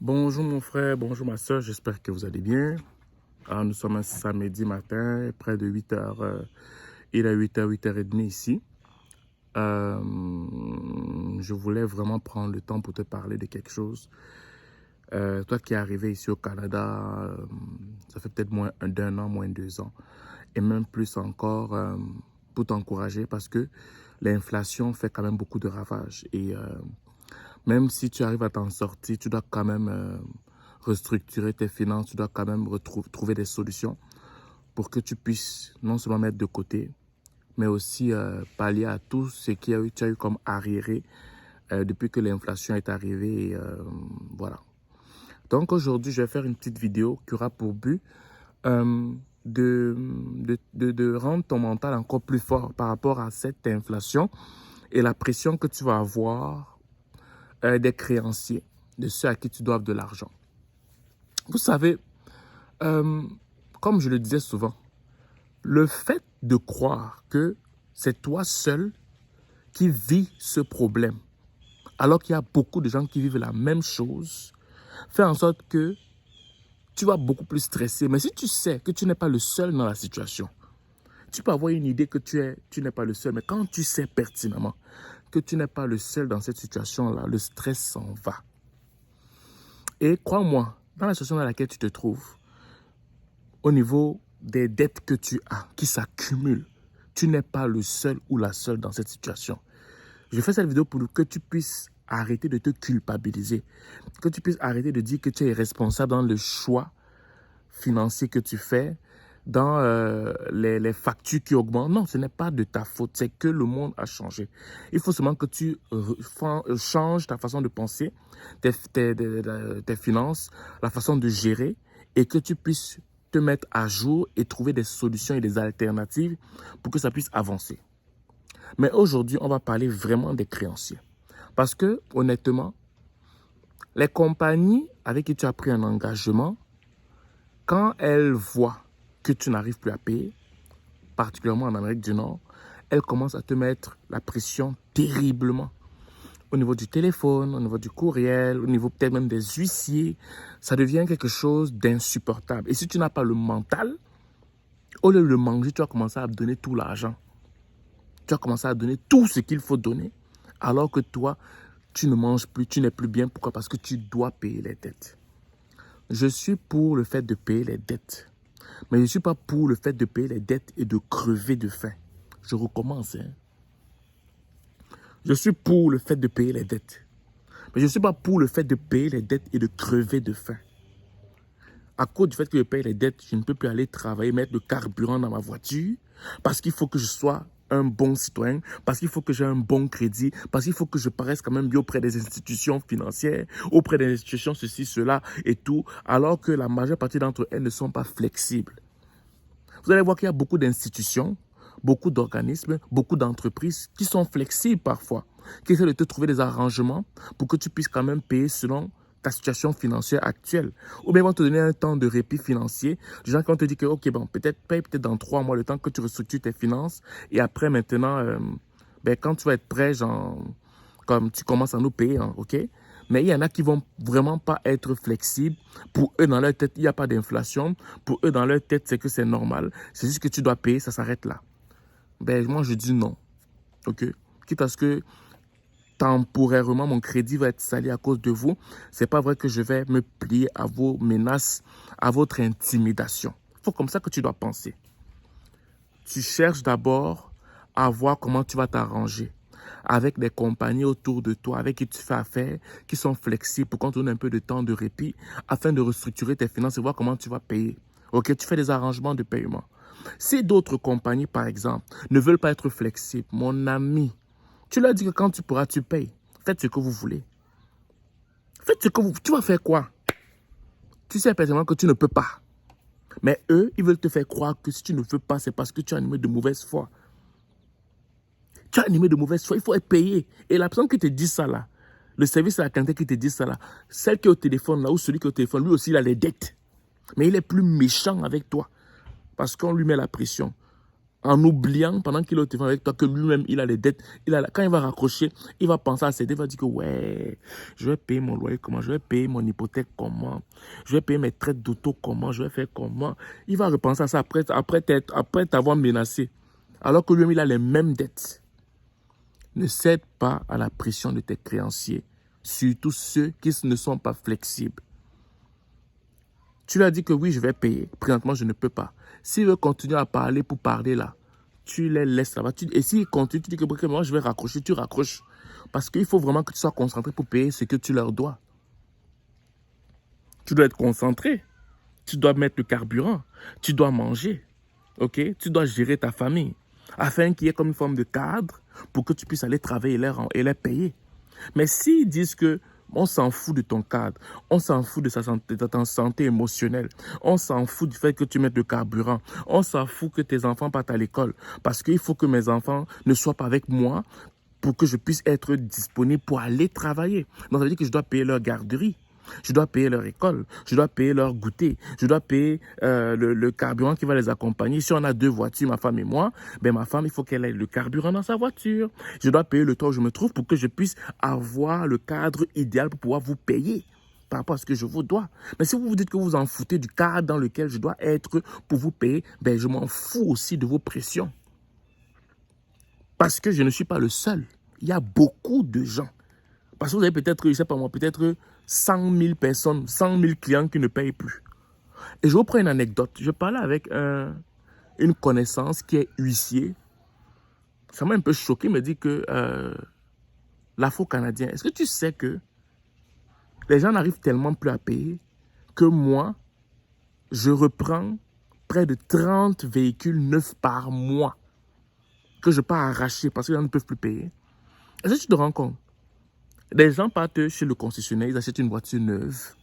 Bonjour mon frère, bonjour ma soeur, j'espère que vous allez bien. Alors, nous sommes un samedi matin, près de 8 heures. Il est 8 h 8 h 30 ici. Je voulais vraiment prendre le temps pour te parler de quelque chose. Toi qui es arrivé ici au Canada, ça fait peut-être moins d'un an, moins de 2 ans. Et même plus encore, pour t'encourager parce que l'inflation fait quand même beaucoup de ravages. Et même si tu arrives à t'en sortir, tu dois quand même restructurer tes finances, tu dois quand même trouver des solutions pour que tu puisses non seulement mettre de côté, mais aussi pallier à tout ce que tu as eu comme arriéré depuis que l'inflation est arrivée. Et, voilà. Donc aujourd'hui, je vais faire une petite vidéo qui aura pour but de rendre ton mental encore plus fort par rapport à cette inflation et la pression que tu vas avoir des créanciers, de ceux à qui tu dois de l'argent. Vous savez, comme je le disais souvent, le fait de croire que c'est toi seul qui vis ce problème, alors qu'il y a beaucoup de gens qui vivent la même chose, fait en sorte que tu vas beaucoup plus stresser. Mais si tu sais que tu n'es pas le seul dans la situation, tu peux avoir une idée que tu n'es pas le seul. Mais quand tu sais pertinemment que tu n'es pas le seul dans cette situation-là, le stress s'en va. Et crois-moi, dans la situation dans laquelle tu te trouves, au niveau des dettes que tu as, qui s'accumulent, tu n'es pas le seul ou la seule dans cette situation. Je fais cette vidéo pour que tu puisses arrêter de te culpabiliser, que tu puisses arrêter de dire que tu es responsable dans le choix financier que tu fais, dans les factures qui augmentent. Non, ce n'est pas de ta faute, c'est que le monde a changé. Il faut seulement que tu changes ta façon de penser, tes finances, la façon de gérer, et que tu puisses te mettre à jour et trouver des solutions et des alternatives pour que ça puisse avancer. Mais aujourd'hui, on va parler vraiment des créanciers. Parce que, honnêtement, les compagnies avec qui tu as pris un engagement, quand elles voient que tu n'arrives plus à payer, particulièrement en Amérique du Nord, elles commencent à te mettre la pression terriblement. Au niveau du téléphone, au niveau du courriel, au niveau peut-être même des huissiers, ça devient quelque chose d'insupportable. Et si tu n'as pas le mental, au lieu de le manger, tu vas commencer à donner tout l'argent. Tu vas commencer à donner tout ce qu'il faut donner, alors que toi, tu ne manges plus, tu n'es plus bien. Pourquoi? Parce que tu dois payer les dettes. Je suis pour le fait de payer les dettes. Mais je ne suis pas pour le fait de payer les dettes et de crever de faim. Je recommence. Je suis pour le fait de payer les dettes. Mais je ne suis pas pour le fait de payer les dettes et de crever de faim. À cause du fait que je paye les dettes, je ne peux plus aller travailler, mettre le carburant dans ma voiture, parce qu'il faut que je sois un bon citoyen, parce qu'il faut que j'ai un bon crédit, parce qu'il faut que je paraisse quand même bien auprès des institutions financières, auprès des institutions ceci, cela et tout, alors que la majeure partie d'entre elles ne sont pas flexibles. Vous allez voir qu'il y a beaucoup d'institutions, beaucoup d'organismes, beaucoup d'entreprises qui sont flexibles parfois, qui essaient de te trouver des arrangements pour que tu puisses quand même payer selon ta situation financière actuelle. Ou bien ils vont te donner un temps de répit financier. Des gens qui vont te dire que, ok, bon, peut-être paye peut-être dans 3 mois le temps que tu restructures tes finances. Et après, maintenant, quand tu vas être prêt, genre, comme tu commences à nous payer, hein, ok? Mais il y en a qui vont vraiment pas être flexibles. Pour eux, dans leur tête, il n'y a pas d'inflation. Pour eux, dans leur tête, c'est que c'est normal. C'est juste que tu dois payer, ça s'arrête là. Moi, je dis non. Ok? Quitte à ce que temporairement, mon crédit va être sali à cause de vous. C'est pas vrai que je vais me plier à vos menaces, à votre intimidation. C'est comme ça que tu dois penser. Tu cherches d'abord à voir comment tu vas t'arranger avec des compagnies autour de toi, avec qui tu fais affaire, qui sont flexibles pour qu'on te donne un peu de temps de répit afin de restructurer tes finances et voir comment tu vas payer. Ok, tu fais des arrangements de paiement. Si d'autres compagnies, par exemple, ne veulent pas être flexibles, mon ami, tu leur dis que quand tu pourras, tu payes. Faites ce que vous voulez. Faites ce que vous... Tu vas faire quoi? Tu sais pertinemment que tu ne peux pas. Mais eux, ils veulent te faire croire que si tu ne veux pas, c'est parce que tu es animé de mauvaise foi. Tu es animé de mauvaise foi, il faut être payé. Et la personne qui te dit ça là, le service à la clientèle qui te dit ça là, celle qui est au téléphone là, ou celui qui est au téléphone, lui aussi il a les dettes. Mais il est plus méchant avec toi. Parce qu'on lui met la pression. en oubliant pendant qu'il est au téléphone avec toi que lui-même, il a les dettes. Quand il va raccrocher, il va penser à ses dettes, il va dire que ouais, je vais payer mon loyer comment, je vais payer mon hypothèque comment, je vais payer mes traites d'auto comment, je vais faire comment. Il va repenser à ça après t'avoir menacé. Alors que lui-même, il a les mêmes dettes. Ne cède pas à la pression de tes créanciers, surtout ceux qui ne sont pas flexibles. Tu lui as dit que oui, je vais payer. Présentement, je ne peux pas. S'il veut continuer à parler pour parler là, tu les laisses là-bas. Et s'il continue, tu dis que moi, je vais raccrocher, tu raccroches. Parce qu'il faut vraiment que tu sois concentré pour payer ce que tu leur dois. Tu dois être concentré. Tu dois mettre le carburant. Tu dois manger. Ok? Tu dois gérer ta famille. Afin qu'il y ait comme une forme de cadre pour que tu puisses aller travailler et les payer. Mais s'ils disent que on s'en fout de ton cadre, on s'en fout de ta santé émotionnelle, on s'en fout du fait que tu mettes le carburant, on s'en fout que tes enfants partent à l'école, parce qu'il faut que mes enfants ne soient pas avec moi pour que je puisse être disponible pour aller travailler. Donc ça veut dire que je dois payer leur garderie. Je dois payer leur école, je dois payer leur goûter, je dois payer le carburant qui va les accompagner. Si on a 2 voitures, ma femme et moi, ben ma femme, il faut qu'elle ait le carburant dans sa voiture. Je dois payer le temps où je me trouve pour que je puisse avoir le cadre idéal pour pouvoir vous payer par rapport à ce que je vous dois. Mais si vous vous dites que vous en foutez du cadre dans lequel je dois être pour vous payer, ben je m'en fous aussi de vos pressions. Parce que je ne suis pas le seul. Il y a beaucoup de gens. Parce que vous avez peut-être, je ne sais pas moi, peut-être 100 000 personnes, 100 000 clients qui ne payent plus. Et je vous prends une anecdote. Je parlais avec une connaissance qui est huissier. Ça m'a un peu choqué. Il me dit que l'Afro-Canadien, est-ce que tu sais que les gens n'arrivent tellement plus à payer que moi, je reprends près de 30 véhicules neufs par mois que je pars arracher parce que les gens ne peuvent plus payer. Est-ce que tu te rends compte? Les gens partent chez le concessionnaire, ils achètent une voiture neuve.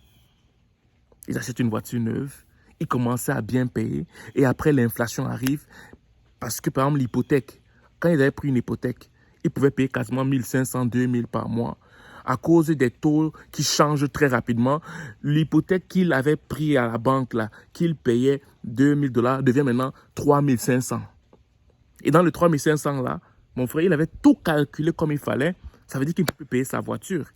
Ils commencent à bien payer. Et après, l'inflation arrive. Parce que, par exemple, l'hypothèque, quand ils avaient pris une hypothèque, ils pouvaient payer quasiment 1 500, 2 000 par mois. À cause des taux qui changent très rapidement, l'hypothèque qu'il avait pris à la banque, là, qu'il payait 2 000 $ devient maintenant 3 500. Et dans le 3 500 là, mon frère, il avait tout calculé comme il fallait. Ça veut dire qu'il ne peut plus payer sa voiture.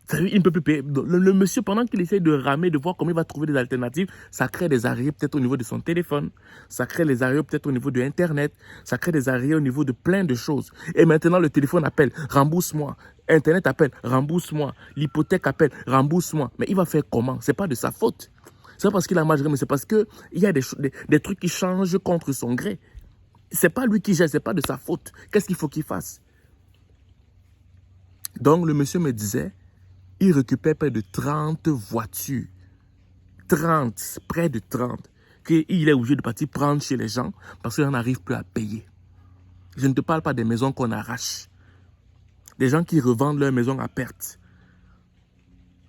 Ça veut dire qu'il ne peut plus payer. Le monsieur, pendant qu'il essaie de ramer, de voir comment il va trouver des alternatives, ça crée des arrêts peut-être au niveau de son téléphone. Ça crée des arrêts peut-être au niveau de Internet. Ça crée des arrêts au niveau de plein de choses. Et maintenant, le téléphone appelle, rembourse-moi. Internet appelle, rembourse-moi. L'hypothèque appelle, rembourse-moi. Mais il va faire comment? Ce n'est pas de sa faute. C'est pas parce qu'il a mal géré, mais c'est parce qu'il y a des trucs qui changent contre son gré. Ce n'est pas lui qui gère, ce n'est pas de sa faute. Qu'est-ce qu'il faut qu'il fasse? Donc, le monsieur me disait, il récupère près de 30 voitures. 30, près de 30. Qu'il est obligé de partir prendre chez les gens parce qu'il n'arrive plus à payer. Je ne te parle pas des maisons qu'on arrache. Des gens qui revendent leurs maisons à perte.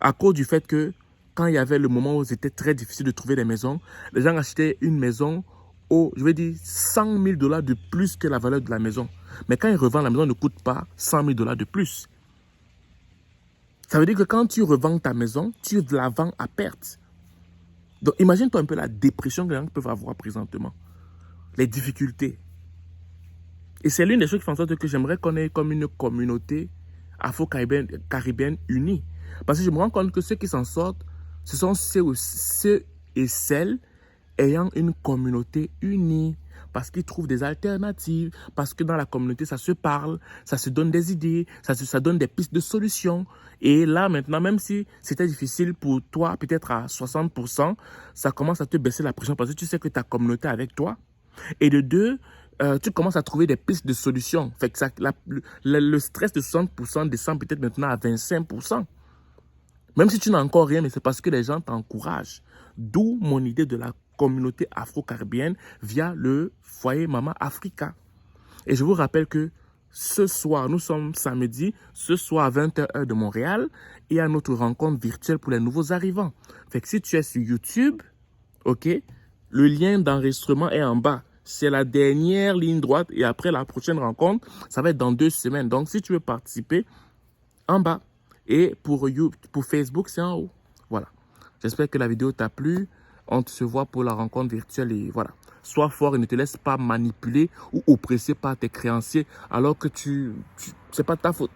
À cause du fait que, quand il y avait le moment où c'était très difficile de trouver des maisons, les gens achetaient une maison au, je vais dire, 100 000 $ de plus que la valeur de la maison. Mais quand ils revendent, la maison ne coûte pas 100 000 $ de plus. Ça veut dire que quand tu revends ta maison, tu la vends à perte. Donc, imagine-toi un peu la dépression que les gens peuvent avoir présentement. Les difficultés. Et c'est l'une des choses qui font en sorte que j'aimerais qu'on ait comme une communauté afro-caribéenne unie. Parce que je me rends compte que ceux qui s'en sortent, ce sont ceux et celles ayant une communauté unie. Parce qu'ils trouvent des alternatives, parce que dans la communauté, ça se parle, ça se donne des idées, ça donne des pistes de solutions. Et là, maintenant, même si c'était difficile pour toi, peut-être à 60%, ça commence à te baisser la pression parce que tu sais que ta communauté est avec toi. Et de deux, tu commences à trouver des pistes de solutions. Fait que le stress de 60% descend peut-être maintenant à 25%. Même si tu n'as encore rien, mais c'est parce que les gens t'encouragent. D'où mon idée de la communauté afro-caribéenne via le foyer Mama Africa. Et je vous rappelle que ce soir, nous sommes samedi, ce soir à 20h de Montréal, il y a notre rencontre virtuelle pour les nouveaux arrivants. Fait que si tu es sur YouTube, ok, le lien d'enregistrement est en bas. C'est la dernière ligne droite et après la prochaine rencontre, ça va être dans 2 semaines. Donc, si tu veux participer, en bas. Et pour Facebook, c'est en haut. Voilà. J'espère que la vidéo t'a plu. On se voit pour la rencontre virtuelle et voilà. Sois fort et ne te laisse pas manipuler ou oppresser par tes créanciers alors que c'est pas ta faute.